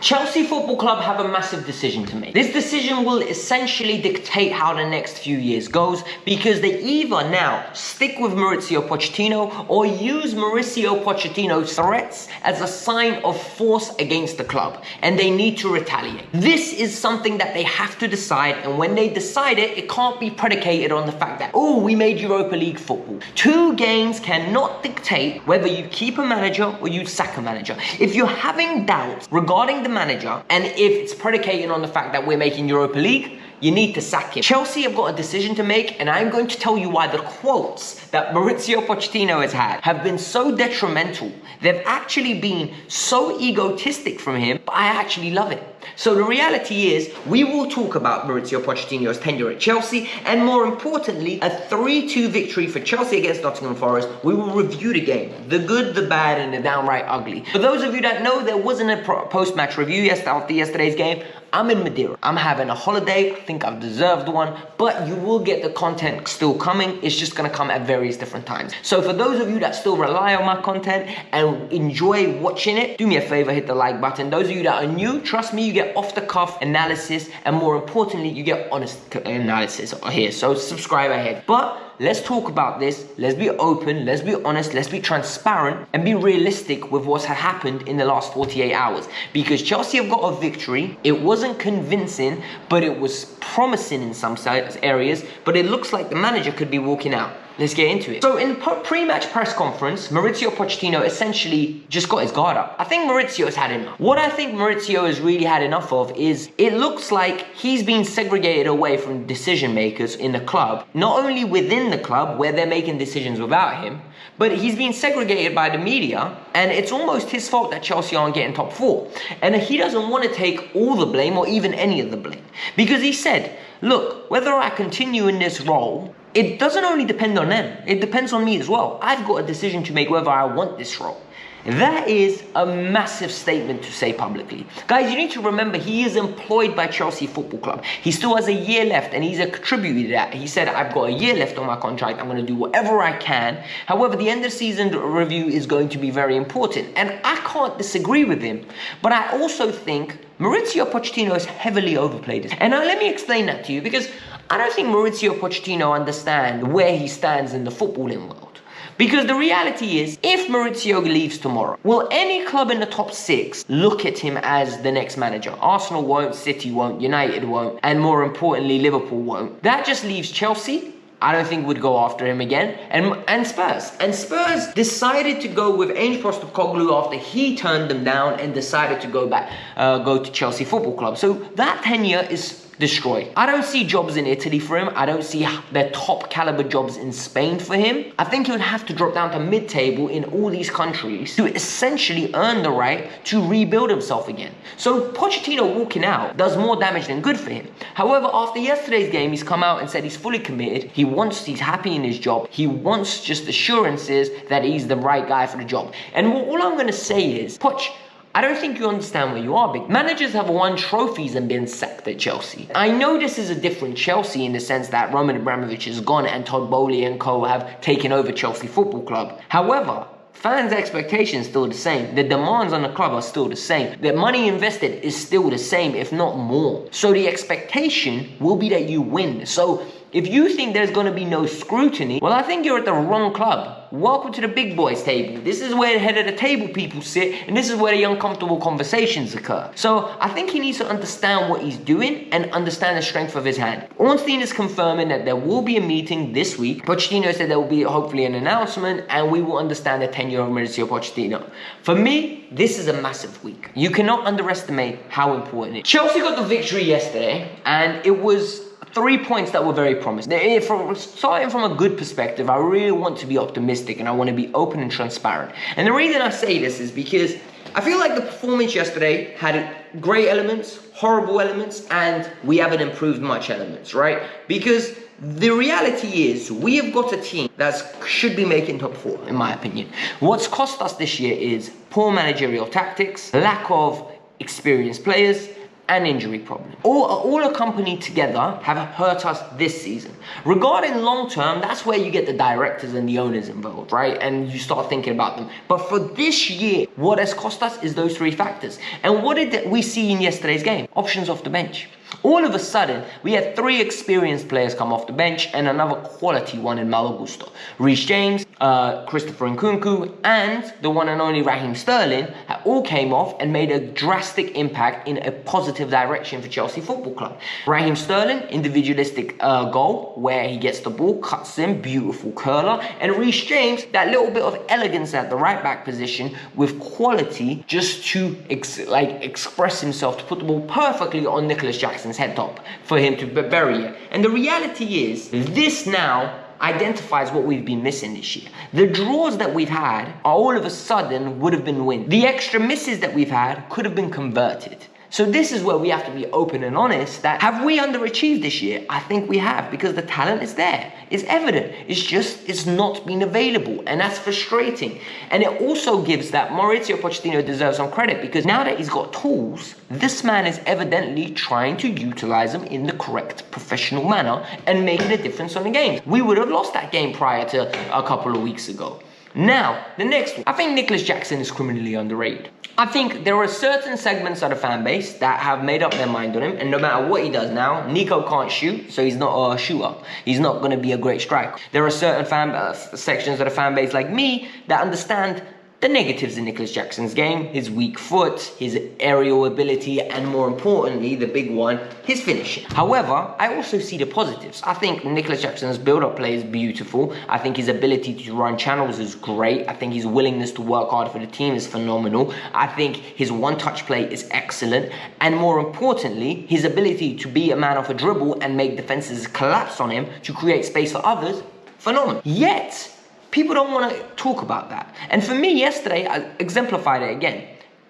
Chelsea Football Club have a massive decision to make. This decision will essentially dictate how the next few years goes, because they either now stick with Mauricio Pochettino or use Mauricio Pochettino's threats as a sign of force against the club, and they need to retaliate. This is something that they have to decide, and when they decide it, it can't be predicated on the fact that, oh, we made Europa League football. 2 games cannot dictate whether you keep a manager or you sack a manager. If you're having doubts regarding the manager, and if it's predicated on the fact that we're making Europa League, you need to sack him. Chelsea have got a decision to make, and I'm going to tell you why the quotes that Mauricio Pochettino has had have been so detrimental. They've actually been so egotistic from him, but I actually love it. So the reality is, we will talk about Mauricio Pochettino's tenure at Chelsea, and more importantly, a 3-2 victory for Chelsea against Nottingham Forest. We will review the game, the good, the bad, and the downright ugly. For those of you that know, there wasn't a post-match review after yesterday's game. I'm in Madeira. I'm having a holiday. I think I've deserved one, but you will get the content still coming. It's just gonna come at various different times. So for those of you that still rely on my content and enjoy watching it, do me a favor, hit the like button. Those of you that are new, trust me, you get off-the-cuff analysis, and more importantly, you get honest analysis here. So subscribe ahead. But let's talk about this. Let's be open, let's be honest, let's be transparent, and be realistic with what's happened in the last 48 hours. Because Chelsea have got a victory. It wasn't convincing, but it was promising in some areas. But it looks like the manager could be walking out. Let's get into it. So in pre-match press conference, Mauricio Pochettino essentially just got his guard up. I think Maurizio has had enough. What I think Maurizio has really had enough of is, it looks like he's been segregated away from decision makers in the club. Not only within the club, where they're making decisions without him, but he's been segregated by the media, and it's almost his fault that Chelsea aren't getting top 4. And he doesn't want to take all the blame or even any of the blame. Because he said, look, whether I continue in this role, it doesn't only depend on them, it depends on me as well. I've got a decision to make whether I want this role. That is a massive statement to say publicly. Guys, you need to remember, he is employed by Chelsea Football Club. He still has a year left, and he's attributed that. He said, I've got a year left on my contract. I'm going to do whatever I can. However, the end of season review is going to be very important, and I can't disagree with him. But I also think Mauricio Pochettino is heavily overplayed this. And now let me explain that to you, because I don't think Mauricio Pochettino understands where he stands in the footballing world. Because the reality is, if Mauricio leaves tomorrow, will any club in the top 6 look at him as the next manager? Arsenal won't, City won't, United won't, and more importantly, Liverpool won't. That just leaves Chelsea. I don't think would go after him again, and Spurs. And Spurs decided to go with Ange Postecoglou after he turned them down and decided to go to Chelsea Football Club. So that tenure is destroyed. I don't see jobs in Italy for him. I don't see the top caliber jobs in Spain for him. I think he would have to drop down to mid-table in all these countries to essentially earn the right to rebuild himself again. So Pochettino walking out does more damage than good for him. However, after yesterday's game, he's come out and said he's fully committed. He's happy in his job. He wants just assurances that he's the right guy for the job. And all I'm going to say is, Poch, I don't think you understand where you are, big. Managers have won trophies and been sacked at Chelsea. I know this is a different Chelsea in the sense that Roman Abramovich is gone and Todd Bowley and co have taken over Chelsea Football Club. However, fans' expectations are still the same. The demands on the club are still the same. The money invested is still the same, if not more. So the expectation will be that you win. So if you think there's going to be no scrutiny, well, I think you're at the wrong club. Welcome to the big boys table. This is where the head of the table people sit, and this is where the uncomfortable conversations occur. So I think he needs to understand what he's doing and understand the strength of his hand. Ornstein is confirming that there will be a meeting this week. Pochettino said there will be hopefully an announcement, and we will understand the tenure of Mauricio Pochettino. For me, this is a massive week. You cannot underestimate how important it is. Chelsea got the victory yesterday, and it was 3 points that were very promising. Starting from a good perspective, I really want to be optimistic and I want to be open and transparent. And the reason I say this is because I feel like the performance yesterday had great elements, horrible elements, and we haven't improved much elements, right? Because the reality is, we have got a team that should be making top 4, in my opinion. What's cost us this year is poor managerial tactics, lack of experienced players, and injury problems, all accompanied together, have hurt us this season. Regarding long-term, that's where you get the directors and the owners involved, right? And you start thinking about them. But for this year, what has cost us is those three factors. And what did we see in yesterday's game? Options off the bench. All of a sudden, we had three experienced players come off the bench and another quality one in Malo Gusto. Reece James, Christopher Nkunku, and the one and only Raheem Sterling all came off and made a drastic impact in a positive direction for Chelsea Football Club. Raheem Sterling, individualistic goal where he gets the ball, cuts in, beautiful curler. And Reece James, that little bit of elegance at the right back position with quality just to express himself, to put the ball perfectly on Nicholas Jackson's head top for him to bury it. And the reality is, this now identifies what we've been missing this year. The draws that we've had are all of a sudden would have been wins. The extra misses that we've had could have been converted. So this is where we have to be open and honest that have we underachieved this year? I think we have, because the talent is there. It's evident. It's not been available, and that's frustrating. And it also gives that Mauricio Pochettino deserves some credit, because now that he's got tools, this man is evidently trying to utilize them in the correct professional manner and making a difference on the game. We would have lost that game prior to a couple of weeks ago. Now, the next one. I think Nicholas Jackson is criminally underrated. I think there are certain segments of the fan base that have made up their mind on him, and no matter what he does now, Nico can't shoot, so he's not a shooter. He's not going to be a great striker. There are certain sections of the fan base like me that understand the negatives in Nicholas Jackson's game: his weak foot, his aerial ability, and more importantly, the big one, his finishing. However, I also see the positives. I think Nicholas Jackson's build-up play is beautiful. I think his ability to run channels is great. I think his willingness to work hard for the team is phenomenal. I think his one-touch play is excellent. And more importantly, his ability to be a man off a dribble and make defenses collapse on him to create space for others, phenomenal. Yet, people don't want to talk about that. And for me, yesterday, I exemplified it again.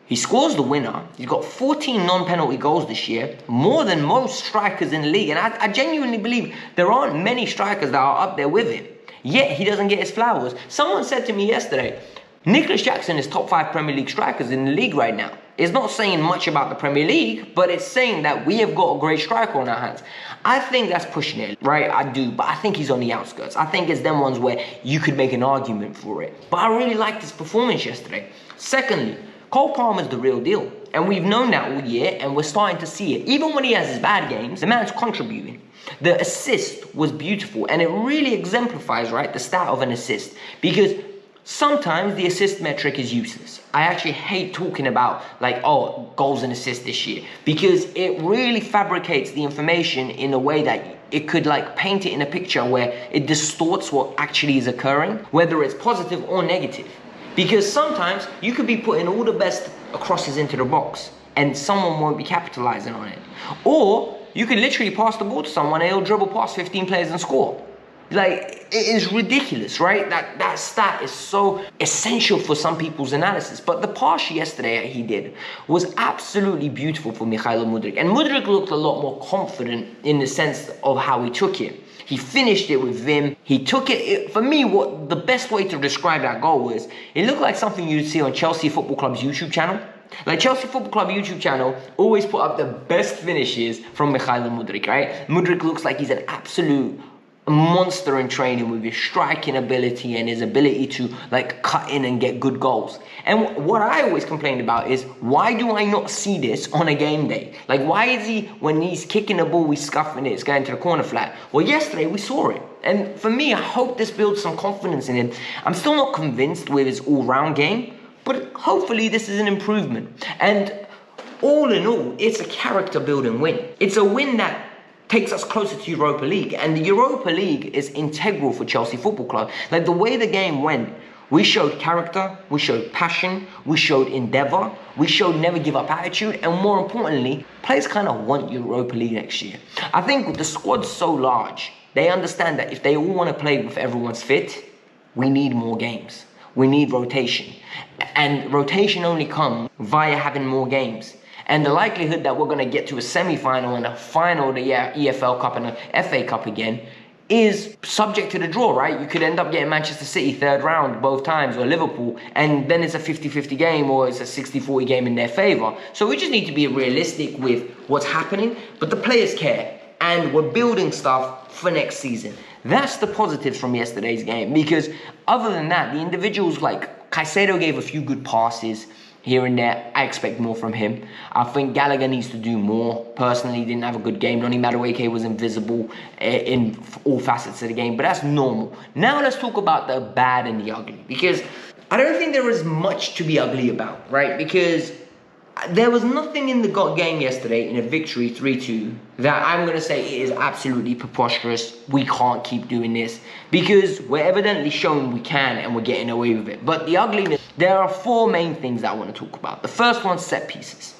He scores the winner. He's got 14 non-penalty goals this year, more than most strikers in the league. And I genuinely believe there aren't many strikers that are up there with him. Yet, he doesn't get his flowers. Someone said to me yesterday, Nicholas Jackson is top 5 Premier League strikers in the league right now. It's not saying much about the Premier League, but it's saying that we have got a great striker on our hands. I think that's pushing it, right? I do, but I think he's on the outskirts. I think it's them ones where you could make an argument for it. But I really liked his performance yesterday. Secondly, Cole Palmer's the real deal. And we've known that all year, and we're starting to see it. Even when he has his bad games, the man's contributing. The assist was beautiful, and it really exemplifies, right, the stat of an assist. Because sometimes the assist metric is useless. I actually hate talking about goals and assists this year, because it really fabricates the information in a way that it could paint it in a picture where it distorts what actually is occurring, whether it's positive or negative. Because sometimes you could be putting all the best crosses into the box and someone won't be capitalizing on it. Or you could literally pass the ball to someone and he'll dribble past 15 players and score. It is ridiculous, right? That stat is so essential for some people's analysis. But the pass yesterday that he did was absolutely beautiful for Mykhailo Mudryk. And Mudryk looked a lot more confident in the sense of how he took it. He finished it with vim. He took it. For me, what the best way to describe that goal was, it looked like something you'd see on Chelsea Football Club's YouTube channel. Chelsea Football Club YouTube channel always put up the best finishes from Mykhailo Mudryk, right? Mudryk looks like he's an absolute monster in training with his striking ability and his ability to cut in and get good goals. And what I always complained about is, why do I not see this on a game day? Why is he, when he's kicking the ball, he's scuffing it, it's going to the corner flat? Well, yesterday we saw it. And for me, I hope this builds some confidence in him. I'm still not convinced with his all-round game, but hopefully this is an improvement. And all in all, it's a character-building win. It's a win that takes us closer to Europa League. And the Europa League is integral for Chelsea Football Club. The way the game went, we showed character, we showed passion, we showed endeavour, we showed never give up attitude, and more importantly, players kind of want Europa League next year. I think the squad's so large, they understand that if they all want to play with everyone's fit, we need more games. We need rotation. And rotation only comes via having more games. And the likelihood that we're going to get to a semi-final and a final of the EFL Cup and the FA Cup again is subject to the draw, right? You could end up getting Manchester City third round both times, or Liverpool, and then it's a 50-50 game, or it's a 60-40 game in their favour. So we just need to be realistic with what's happening, but the players care, and we're building stuff for next season. That's the positives from yesterday's game, because other than that, the individuals, like Caicedo gave a few good passes here and there. I expect more from him. I think Gallagher needs to do more. Personally, he didn't have a good game. Noni Madueke was invisible in all facets of the game, but that's normal. Now let's talk about the bad and the ugly, because I don't think there is much to be ugly about, right? Because there was nothing in the game yesterday in a victory 3-2 that I'm going to say it is absolutely preposterous. We can't keep doing this, because we're evidently showing we can and we're getting away with it. But the ugliness, there are four main things that I want to talk about. The first one's set pieces.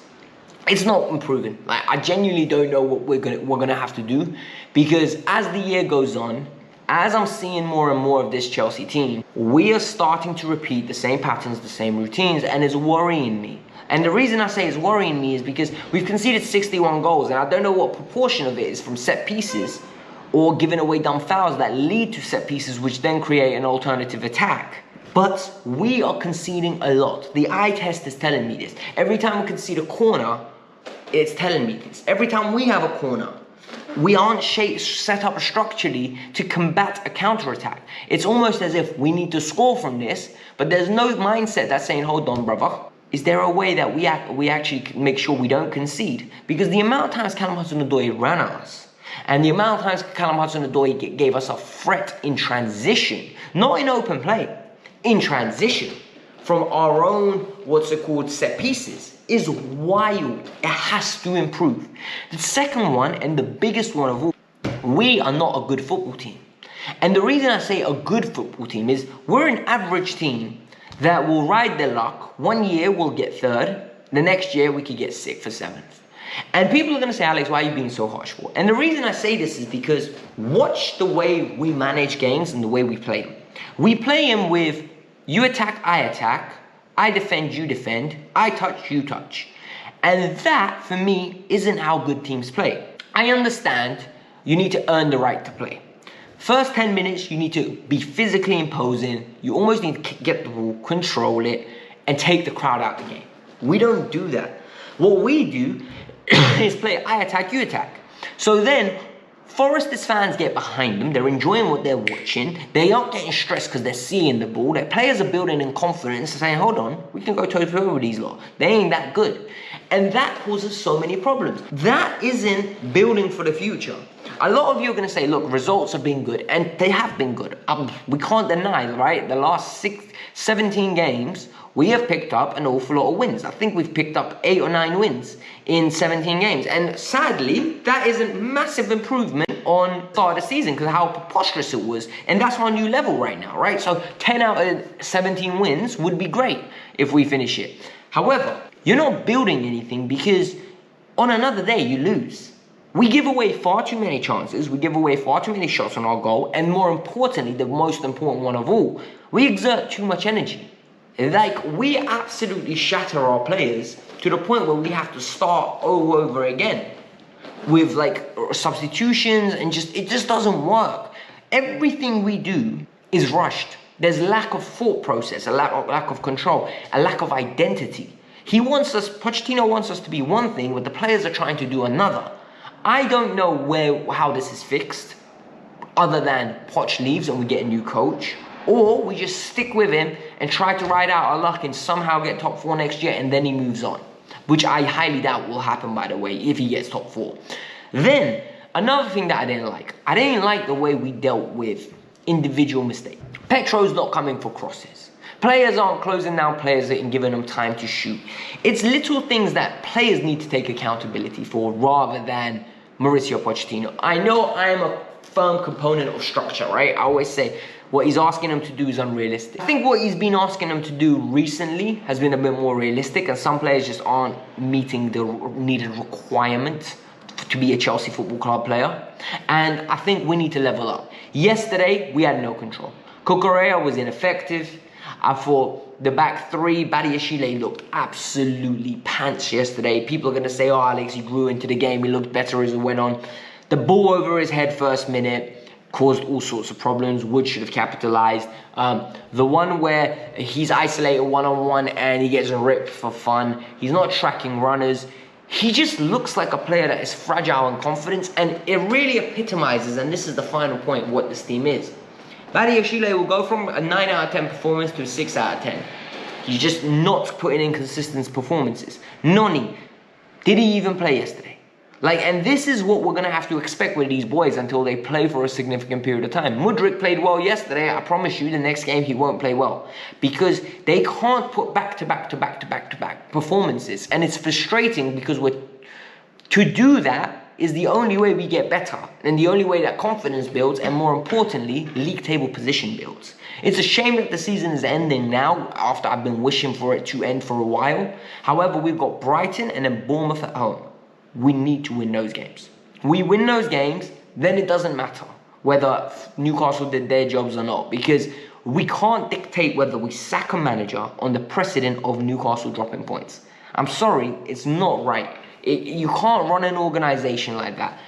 It's not improving. Like, I genuinely don't know what we're gonna have to do, because as the year goes on, as I'm seeing more and more of this Chelsea team, we are starting to repeat the same patterns, the same routines, and it's worrying me. And the reason I say it's worrying me is because we've conceded 61 goals, and I don't know what proportion of it is from set pieces or giving away dumb fouls that lead to set pieces, which then create an alternative attack. But we are conceding a lot. The eye test is telling me this. Every time we concede a corner, it's telling me this. Every time we have a corner, we aren't set up structurally to combat a counter-attack. It's almost as if we need to score from this, but there's no mindset that's saying, hold on, brother. Is there a way that we actually make sure we don't concede? Because the amount of times Callum Hudson-Odoi ran at us, and the amount of times Callum Hudson-Odoi gave us a threat in transition, not in open play, in transition, from our own, set pieces, is wild. It has to improve. The second one, and the biggest one of all, we are not a good football team. And the reason I say a good football team is we're an average team that will ride their luck. One year we'll get third, the next year we could get 6th or 7th. And people are going to say, Alex, why are you being so harsh for? And the reason I say this is because watch the way we manage games and the way we play them. We play them with you attack, I defend, you defend, I touch, you touch. And that, for me, isn't how good teams play. I understand you need to earn the right to play. First 10 minutes, you need to be physically imposing. You almost need to get the ball, control it, and take the crowd out the game. We don't do that. What we do is play I attack, you attack. So then, Foresters fans get behind them. They're enjoying what they're watching. They aren't getting stressed because they're seeing the ball. Their players are building in confidence and saying, hold on, we can go toe-to-toe with these lot. They ain't that good. And that causes so many problems. That isn't building for the future. A lot of you are going to say, look, results have been good, and they have been good. We can't deny, right? The last 17 games, we have picked up an awful lot of wins. I think we've picked up 8 or 9 wins in 17 games. And sadly, that is a massive improvement on the start of the season because of how preposterous it was. And that's our new level right now, right? So 10 out of 17 wins would be great if we finish it. However, you're not building anything because on another day, you lose. We give away far too many chances. We give away far too many shots on our goal. And more importantly, the most important one of all, we exert too much energy. Like, we absolutely shatter our players to the point where we have to start all over again with like substitutions, and it just doesn't work. Everything we do is rushed. There's lack of thought process, a lack of control, a lack of identity. Pochettino wants us to be one thing, but the players are trying to do another. I don't know how this is fixed, other than Poch leaves and we get a new coach, or we just stick with him and try to ride out our luck and somehow get top 4 next year and then he moves on, which I highly doubt will happen, by the way, if he gets top 4. Then, another thing that I didn't like the way we dealt with individual mistakes. Petro's not coming for crosses. Players aren't closing down players and giving them time to shoot. It's little things that players need to take accountability for rather than Mauricio Pochettino. I know I am a firm component of structure, right? I always say what he's asking them to do is unrealistic. I think what he's been asking them to do recently has been a bit more realistic, and some players just aren't meeting the needed requirement to be a Chelsea Football Club player. And I think we need to level up. Yesterday, we had no control. Cucurella was ineffective. I thought the back three, Badiashile looked absolutely pants yesterday. People are going to say, oh, Alex, he grew into the game. He looked better as it went on. The ball over his head first minute. caused all sorts of problems. Wood should have capitalized. The one where he's isolated one-on-one and he gets ripped for fun. He's not tracking runners. He just looks like a player that is fragile in confidence, and it really epitomizes, and this is the final point, what this team is. Badiashile will go from a 9 out of 10 performance to a 6 out of 10. He's just not putting in consistent performances. Noni, did he even play yesterday? And this is what we're going to have to expect with these boys until they play for a significant period of time. Mudryk played well yesterday. I promise you the next game he won't play well. Because they can't put back-to-back performances. And it's frustrating because to do that is the only way we get better. And the only way that confidence builds, and more importantly, league table position builds. It's a shame that the season is ending now after I've been wishing for it to end for a while. However, we've got Brighton and then Bournemouth at home. We need to win those games. We win those games, then it doesn't matter whether Newcastle did their jobs or not, because we can't dictate whether we sack a manager on the precedent of Newcastle dropping points. I'm sorry, it's not right. You can't run an organization like that.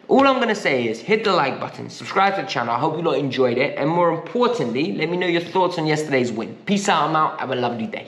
All I'm going to say is hit the like button, subscribe to the channel. I hope you lot enjoyed it. And more importantly, let me know your thoughts on yesterday's win. Peace out, I'm out. Have a lovely day.